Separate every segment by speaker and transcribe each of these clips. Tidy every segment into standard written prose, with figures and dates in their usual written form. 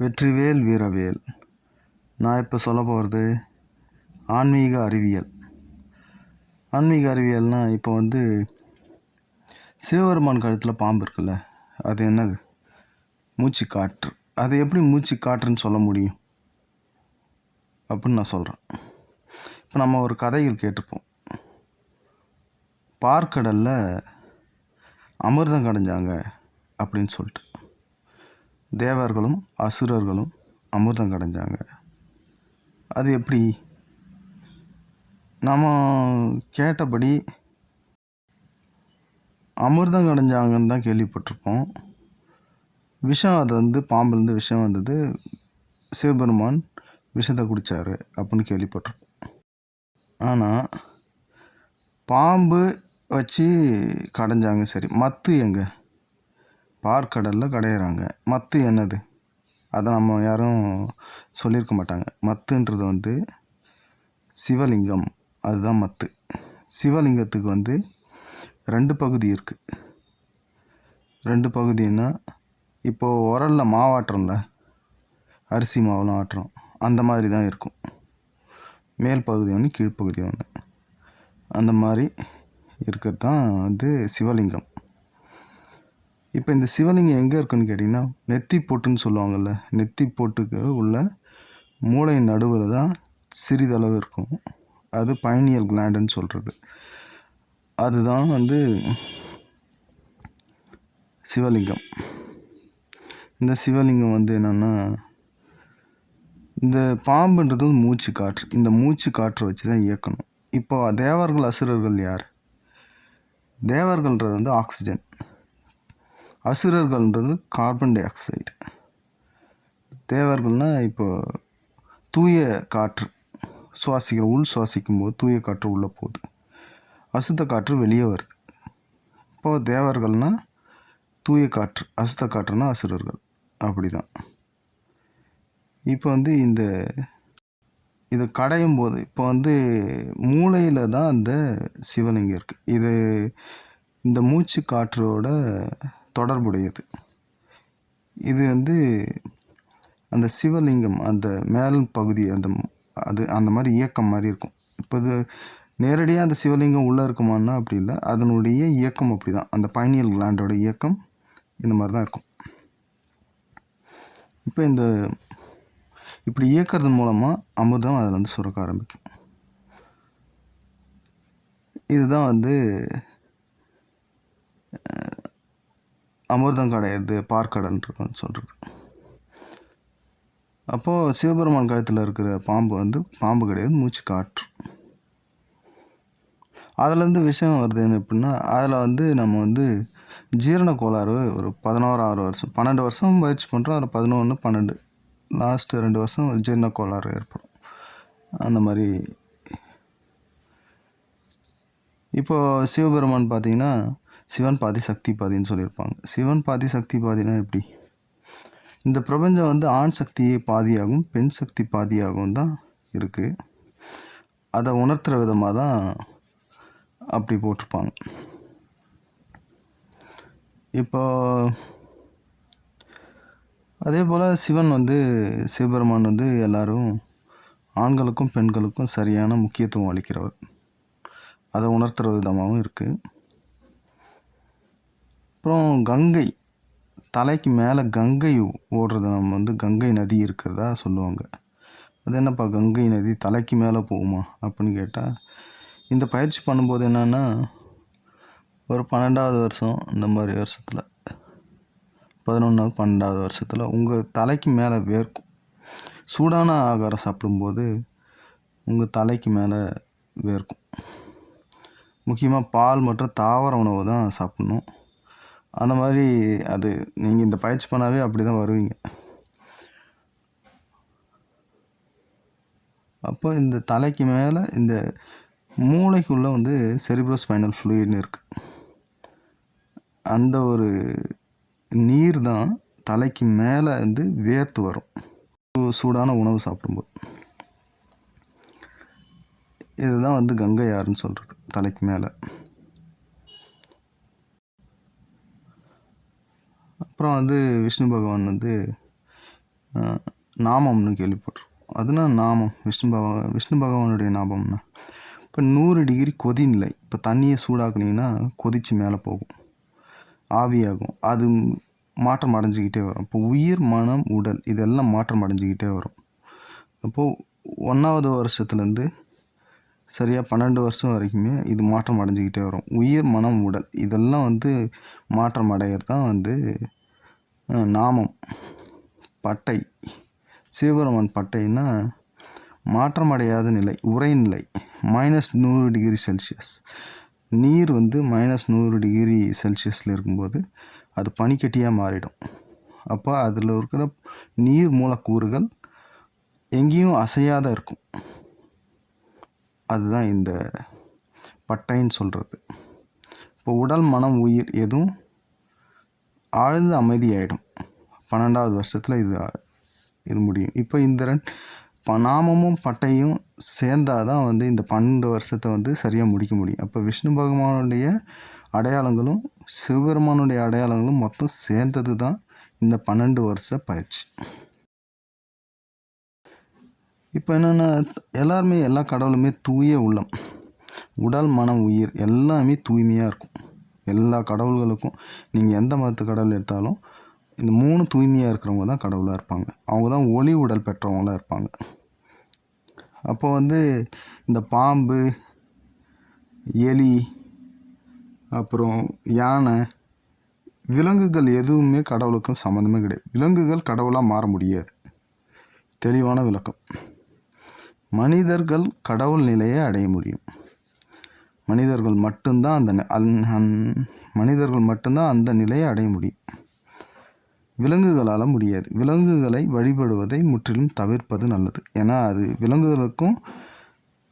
Speaker 1: வெற்றிவேல் வீரவேல். நான் இப்போ சொல்ல போகிறது ஆன்மீக அறிவியல். ஆன்மீக அறிவியல்னால் இப்போ சிவபெருமான் கழுத்தில் பாம்பு இருக்குல்ல, அது என்னது? மூச்சு காற்று. அது எப்படி மூச்சு காற்றுன்னு சொல்ல முடியும் அப்படின்னு நான் சொல்கிறேன். இப்போ நம்ம ஒரு கதைகள் கேட்டிருப்போம். பார்க்கடலில் அமிர்தம் கடைஞ்சாங்க அப்படின்னு சொல்லிட்டு. தேவர்களும் அசுரர்களும் அமிர்தம் கடைஞ்சாங்க. அது எப்படி? நாம் கேட்டபடி அமிர்தம் கடைஞ்சாங்கன்னு தான் கேள்விப்பட்டிருப்போம். விஷம், அது பாம்புலேருந்து விஷம் வந்தது, சிவபெருமான் விஷத்தை குடித்தார் அப்படின்னு கேள்விப்பட்டிருப்போம். ஆனால் பாம்பு வச்சு கடைஞ்சாங்க, சரி. மத்து எங்கே? பார்க்கடலில் கடையிறாங்க. மத்து என்னது? அதை நம்ம யாரும் சொல்லியிருக்க மாட்டாங்க. மத்துன்றது சிவலிங்கம், அதுதான் மத்து. சிவலிங்கத்துக்கு 2 பகுதி இருக்குது. 2 பகுதின்னா, இப்போது உரலில் மாவாட்டுறோம்ல, அரிசி மாவுலாம் ஆட்டுறோம், அந்த மாதிரி தான் இருக்கும். மேல் பகுதி ஒன்று, கீழ்ப்பகுதி ஒன்று, அந்த மாதிரி இருக்கிறது தான் சிவலிங்கம். இப்போ இந்த சிவலிங்கம் எங்கே இருக்குன்னு கேட்டிங்கன்னா, நெத்தி பொட்டுன்னு சொல்லுவாங்கள்ல, நெத்தி பொட்டுக்கு உள்ள மூளை நடுவில் தான் சிறிதளவு இருக்கும். அது பைனியல் கிளாண்டுன்னு சொல்கிறது. அதுதான் சிவலிங்கம். இந்த சிவலிங்கம் என்னென்னா, இந்த பாம்புன்றது மூச்சு காற்று. இந்த மூச்சு காற்றை வச்சு தான் இயக்கணும். இப்போ தேவர்கள் அசுரர்கள் யார்? தேவர்கள்ன்றது ஆக்சிஜன், அசுரர்கள்ன்றது கார்பன் டை ஆக்சைடு. தேவர்கள்னால் இப்போ தூய காற்று சுவாசிக்கிற, உள் சுவாசிக்கும் போது தூய காற்று உள்ளே போகுது, அசுத்த காற்று வெளியே வருது. இப்போது தேவர்கள்னால் தூய காற்று, அசுத்த காற்றுனா அசுரர்கள். அப்படி தான். இப்போ இதை கடையும் போது இப்போ மூளையில் தான் அந்த சிவலிங்கம் இருக்குது. இது இந்த மூச்சு காற்றோட தொடர்புடையது. இது அந்த சிவலிங்கம் அந்த மேல் பகுதி அந்த மாதிரி இயக்கம் மாதிரி இருக்கும். இப்போ இது நேரடியாக அந்த சிவலிங்கம் உள்ளே இருக்குமான்னா அப்படி இல்லை, அதனுடைய இயக்கம் அப்படி தான். அந்த பைனியல் கிளாண்டோட இயக்கம் இந்த மாதிரி தான் இருக்கும். இப்போ இப்படி இயக்கிறதன் மூலமாக அமிர்தம் அதில் சுரக்க ஆரம்பிக்கும். இதுதான் அமிர்தம் கடையிறது, பார்க்கடல்ன்றது சொல்கிறது. அப்போது சிவபெருமான் கழுத்தில் இருக்கிற பாம்பு பாம்பு கிடையாது, மூச்சு காற்று. அதுலேருந்து விஷயம் வருதுன்னு எப்படின்னா, அதில் நம்ம ஜீரண கோளாறு ஒரு 11 வருஷம் 12 வருஷம் முயற்சி பண்ணுறோம். அதில் 11 12 லாஸ்ட்டு 2 வருஷம் ஜீரண கோளாறு ஏற்படும். அந்த மாதிரி. இப்போது சிவபெருமான் பார்த்திங்கன்னா, சிவன் பாதி சக்தி பாதின்னு சொல்லியிருப்பாங்க. சிவன் பாதி சக்தி பாதினா எப்படி? இந்த பிரபஞ்சம் ஆண் சக்தியே பாதியாகவும் பெண் சக்தி பாதியாகவும் தான் இருக்குது. அதை உணர்த்துகிற விதமாக தான் அப்படி போட்டிருப்பாங்க. இப்போ அதே போல் சிவன் சிவபெருமான் எல்லாரும் ஆண்களுக்கும் பெண்களுக்கும் சரியான முக்கியத்துவம் அளிக்கிறவர். அதை உணர்த்துகிற விதமாகவும் இருக்குது. அப்புறம் கங்கை, தலைக்கு மேலே கங்கை ஓடுறத நம்ம கங்கை நதி இருக்கிறதா சொல்லுவாங்க. அது என்னப்பா கங்கை நதி தலைக்கு மேலே போகுமா அப்படின்னு கேட்டால், இந்த பயிற்சி பண்ணும்போது என்னென்னா, ஒரு 12வது வருஷம் இந்த மாதிரி வருஷத்தில், 11வது 12வது வருஷத்தில் உங்கள் தலைக்கு மேலே வேர்க்கும். சூடான ஆகாரம் சாப்பிடும்போது உங்கள் தலைக்கு மேலே வேர்க்கும். முக்கியமாக பால் மற்றும் தாவர உணவு தான் சாப்பிட்ணும். அந்த மாதிரி நீங்கள் இந்த பயிற்சி பண்ணாவே அப்படி தான் வருவீங்க. அப்போ இந்த தலைக்கு மேலே இந்த மூளைக்குள்ளே செரிப்ரோஸ்பைனல் ஃப்ளூயிட்னு இருக்குது. அந்த ஒரு நீர் தான் தலைக்கு மேலே வேர்த்து வரும் சூடான உணவு சாப்பிடும்போது. இதுதான் கங்கை யாருன்னு சொல்கிறது, தலைக்கு மேலே. அப்புறம் விஷ்ணு பகவான் நாமம்னு கேள்விப்பட்டிருக்கோம். அதுனா நாமம் விஷ்ணு பகவானுடைய நாமம்னா இப்போ 100 டிகிரி கொதிநிலை. இப்போ தண்ணியை சூடாக்குனீங்கன்னா கொதித்து மேலே போகும், ஆவியாகும். அது மாற்றம் அடைஞ்சிக்கிட்டே வரும். இப்போ உயிர், மனம், உடல் இதெல்லாம் மாற்றம் அடைஞ்சிக்கிட்டே வரும். அப்போது 1வது வருஷத்துலேருந்து சரியாக 12 வருஷம் வரைக்குமே இது மாற்றம் அடைஞ்சிக்கிட்டே வரும். உயிர், மனம், உடல் இதெல்லாம் மாற்றம் அடைகிறது தான் நாமம். பட்டை, சிவபெருமான் பட்டைன்னா மாற்றம் அடையாத நிலை, உறைநிலை, -100 டிகிரி செல்சியஸ். நீர் -100 டிகிரி செல்சியஸில் இருக்கும்போது அது பனிக்கட்டியாக மாறிடும். அப்போ அதில் இருக்கிற நீர் மூலக்கூறுகள் எங்கேயும் அசையாத இருக்கும். அதுதான் இந்த பட்டைன்னு சொல்கிறது. இப்போ உடல், மனம், உயிர் எதுவும் ஆழ்ந்த அமைதியாயிடும். 12வது வருஷத்தில் இது முடியும். இப்போ இந்த நாமமும் பட்டையும் சேர்ந்தாதான் இந்த 12 வருஷத்தை சரியாக முடிக்க முடியும். அப்போ விஷ்ணு பகவானுடைய அடையாளங்களும் சிவபெருமானுடைய அடையாளங்களும் மொத்தம் சேர்ந்தது தான் இந்த 12 வருஷ பயிற்சி. இப்போ என்னென்னா, எல்லாருமே எல்லா கடவுளுமே தூய உள்ளம், உடல், மனம், உயிர் எல்லாமே தூய்மையாக இருக்கும். எல்லா கடவுள்களுக்கும் நீங்கள் எந்த மதத்து கடவுள் எடுத்தாலும் இந்த 3 தூய்மையாக இருக்கிறவங்க தான் கடவுளாக இருப்பாங்க. அவங்க தான் ஒளி உடல் பெற்றவங்களாக இருப்பாங்க. அப்போ இந்த பாம்பு, எலி, அப்புறம் யானை, விலங்குகள் எதுவுமே கடவுளுக்கும் சம்மந்தமே கிடையாது. விலங்குகள் கடவுளாக மாற முடியாது. தெளிவான விளக்கம். மனிதர்கள் கடவுள் நிலையை அடைய முடியும். மனிதர்கள் மட்டும்தான் அந்த நிலையை அடைய முடியும். விலங்குகளால் முடியாது. விலங்குகளை வழிபடுவதை முற்றிலும் தவிர்ப்பது நல்லது. ஏன்னா அது விலங்குகளுக்கும்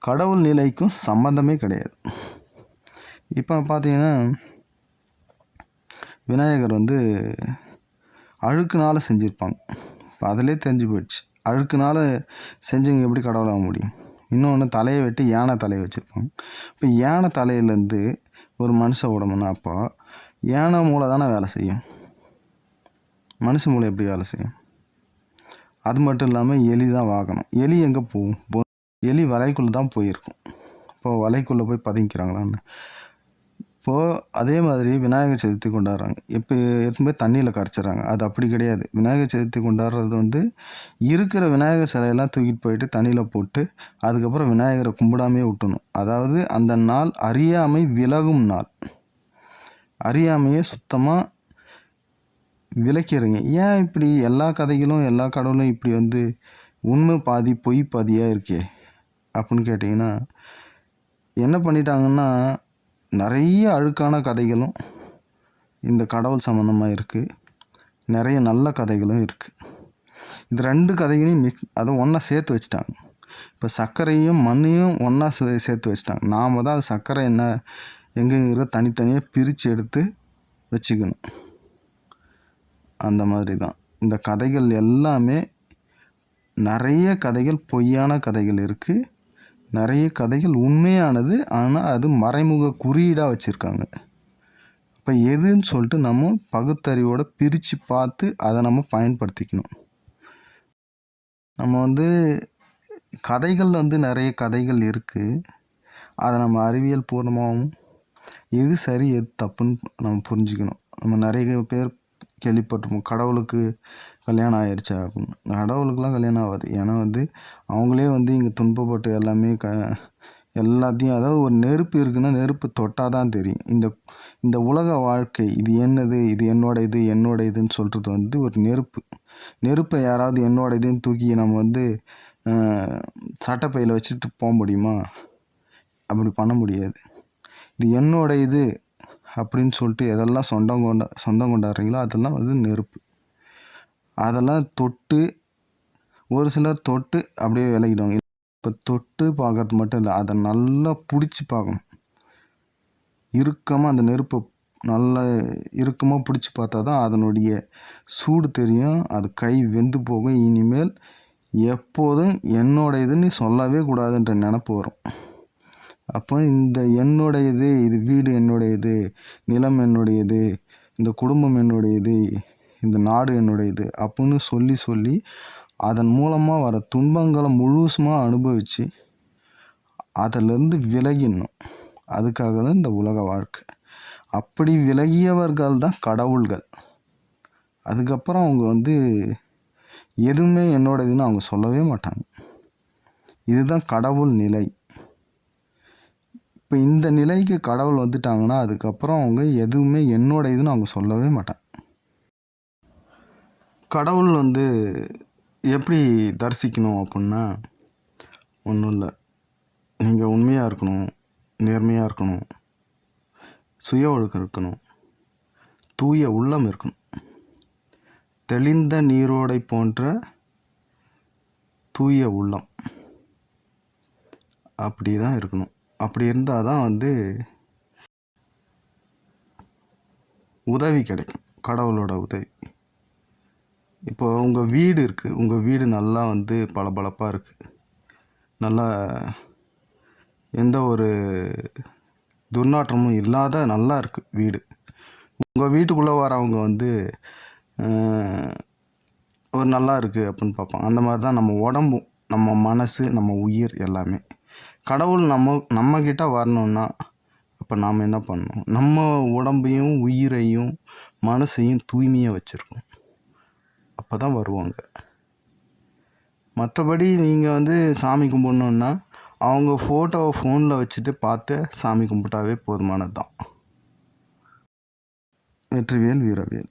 Speaker 1: கடவுள் நிலைக்கும் சம்மந்தமே கிடையாது. இப்போ பார்த்தீங்கன்னா, விநாயகர் அழுக்குனால செஞ்சுருப்பாங்க. இப்போ அதிலே தெரிஞ்சு போயிடுச்சு, அழுக்குனால செஞ்சவங்க எப்படி கடவுளாக முடியும். இன்னொன்று, தலையை வெட்டி யானை தலையை வச்சுருப்பாங்க. இப்போ யானை தலையிலேருந்து ஒரு மனுஷ உடம்புனா அப்போ யானை மூளை தானே வேலை செய்யும், மனுஷ மூளை எப்படி வேலை செய்யும்? அது மட்டும் இல்லாமல் எலி தான் வாகனம். எலி எங்கே போகும்? எலி வலைக்குள்ளே தான் போயிருக்கும். இப்போது வலைக்குள்ளே போய் பதுங்கிக்கிறாங்களான்னு. இப்போது அதே மாதிரி விநாயகர் சதுர்த்தி கொண்டாடுறாங்க. இப்போ எடுத்துன்னு போய் தண்ணியில் கரைச்சிட்றாங்க. அது அப்படி கிடையாது. விநாயகர் சதுர்த்தி கொண்டாடுறது இருக்கிற விநாயகர் சிலையெல்லாம் தூக்கிட்டு போயிட்டு தண்ணியில் போட்டு அதுக்கப்புறம் விநாயகரை கும்பிடாமே விட்டணும். அதாவது அந்த நாள் அறியாமை விலகும் நாள். அறியாமையை சுத்தமாக விளக்கிறீங்க. ஏன் இப்படி எல்லா கதைகளும் எல்லா கடவுளும் இப்படி உண்மை பாதி பொய் பாதியாக இருக்கே அப்படின்னு கேட்டிங்கன்னா, என்ன பண்ணிட்டாங்கன்னா, நிறைய அழுக்கான கதைகளும் இந்த கடவுள் சம்மந்தமாக இருக்குது, நிறைய நல்ல கதைகளும் இருக்குது. இது 2 கதைகளையும் அதை ஒன்றா சேர்த்து வச்சுட்டாங்க. இப்போ சர்க்கரையும் மண்ணையும் ஒன்றா சேர்த்து வச்சுட்டாங்க. நாம் தான் அது சர்க்கரை என்ன எங்கேங்கிற தனித்தனியாக பிரித்து எடுத்து வச்சுக்கணும். அந்த மாதிரி தான் இந்த கதைகள் எல்லாமே. நிறைய கதைகள் பொய்யான கதைகள் இருக்குது, நிறைய கதைகள் உண்மையானது. ஆனால் அது மறைமுக குறியீடாக வச்சுருக்காங்க. இப்போ எதுன்னு சொல்லிட்டு நம்ம பகுத்தறிவோடு பிரித்து பார்த்து அதை நம்ம பயன்படுத்திக்கணும். நம்ம கதைகள் நிறைய கதைகள் இருக்குது. அதை நம்ம அறிவியல் பூர்வமாகவும் எது சரி எது தப்புன்னு நம்ம புரிஞ்சுக்கணும். நம்ம நிறைய பேர் கேள்விப்பட்டிருப்போம், கடவுளுக்கு கல்யாணம் ஆயிடுச்சா அப்படின்னு. கடவுளுக்கெலாம் கல்யாணம் ஆகாது. ஏன்னா அவங்களே இங்கே துன்பப்பட்டு எல்லாமே எல்லாத்தையும், அதாவது ஒரு நெருப்பு இருக்குன்னா நெருப்பு தொட்டால் தான் தெரியும். இந்த உலக வாழ்க்கை இது என்னது, இது என்னோட இதுன்னு சொல்கிறது ஒரு நெருப்பை யாராவது என்னோட இதுன்னு தூக்கி நம்ம சட்டப்பையில் வச்சுட்டு போக முடியுமா? அப்படி பண்ண முடியாது. இது என்னோட இது அப்படின்னு சொல்லிட்டு எதெல்லாம் சொந்தம் கொண்டாடுறீங்களோ அதெல்லாம் நெருப்பு. அதெல்லாம் தொட்டு ஒரு சிலர் தொட்டு அப்படியே விலகிடுவாங்க. இப்போ தொட்டு பார்க்கறது மட்டும் இல்லை, அதை நல்லா பிடிச்சி பார்க்கணும். இறுக்கமாக அந்த நெருப்பை நல்லா இறுக்கமாக பிடிச்சி பார்த்தா தான் அதனுடைய சூடு தெரியும். அது கை வெந்து போகும். இனிமேல் எப்போதும் என்னோட இதுன்னு சொல்லவே கூடாதுன்ற நினப்பு வரும். அப்போ இந்த என்னுடையது, இது வீடு என்னுடையது, நிலம் என்னுடையது, இந்த குடும்பம் என்னுடையது, இந்த நாடு என்னுடையது அப்படின்னு சொல்லி சொல்லி அதன் மூலமாக வர துன்பங்களை முழுசுமாக அனுபவித்து அதிலேருந்து விலகிடணும். அதுக்காக தான் இந்த உலக வாழ்க்கை. அப்படி விலகியவர்கள் தான் கடவுள்கள். அதுக்கப்புறம் அவங்க எதுவுமே என்னோடதுன்னு அவங்க சொல்லவே மாட்டாங்க. இதுதான் கடவுள் நிலை. இப்போ இந்த நிலைக்கு கடவுள் வந்துட்டாங்கன்னா அதுக்கப்புறம் அவங்க எதுவுமே என்னோட இதுன்னு அவங்க சொல்லவே மாட்டாங்க. கடவுள் எப்படி தரிசிக்கணும் அப்படின்னா ஒன்றும் இல்லை. நீங்கள் உண்மையாக இருக்கணும், நேர்மையாக இருக்கணும், சுய ஒழுக்கம் இருக்கணும், தூய உள்ளம் இருக்கணும். தெளிந்த நீரோடை போன்ற தூய உள்ளம் அப்படி தான் இருக்கணும். அப்படி இருந்தால் தான் உதவி கிடைக்கும், கடவுளோட உதவி. இப்போ உங்கள் வீடு இருக்குது, உங்கள் வீடு நல்லா பளபளப்பாக இருக்குது, நல்லா எந்த ஒரு துர்நாற்றமும் இல்லாத நல்லா இருக்குது வீடு. உங்கள் வீட்டுக்குள்ளே வரவங்க ஒரு நல்லா இருக்குது அப்படின்னு பார்ப்பாங்க. அந்த மாதிரி தான் நம்ம உடம்பும், நம்ம மனசு, நம்ம உயிர் எல்லாமே. கடவுள் நம்மக்கிட்ட வரணுன்னா அப்போ நாம் என்ன பண்ணணும்? நம்ம உடம்பையும் உயிரையும் மனசையும் தூய்மையாக வச்சுருக்கணும். அப்போ தான் வருவாங்க. மற்றபடி நீங்கள் சாமி கும்பிட்ணுன்னா அவங்க ஃபோட்டோவை ஃபோனில் வச்சுட்டு பார்த்து சாமி கும்பிட்டாவே போதுமானது தான். வெற்றிவேல் வீரவேல்.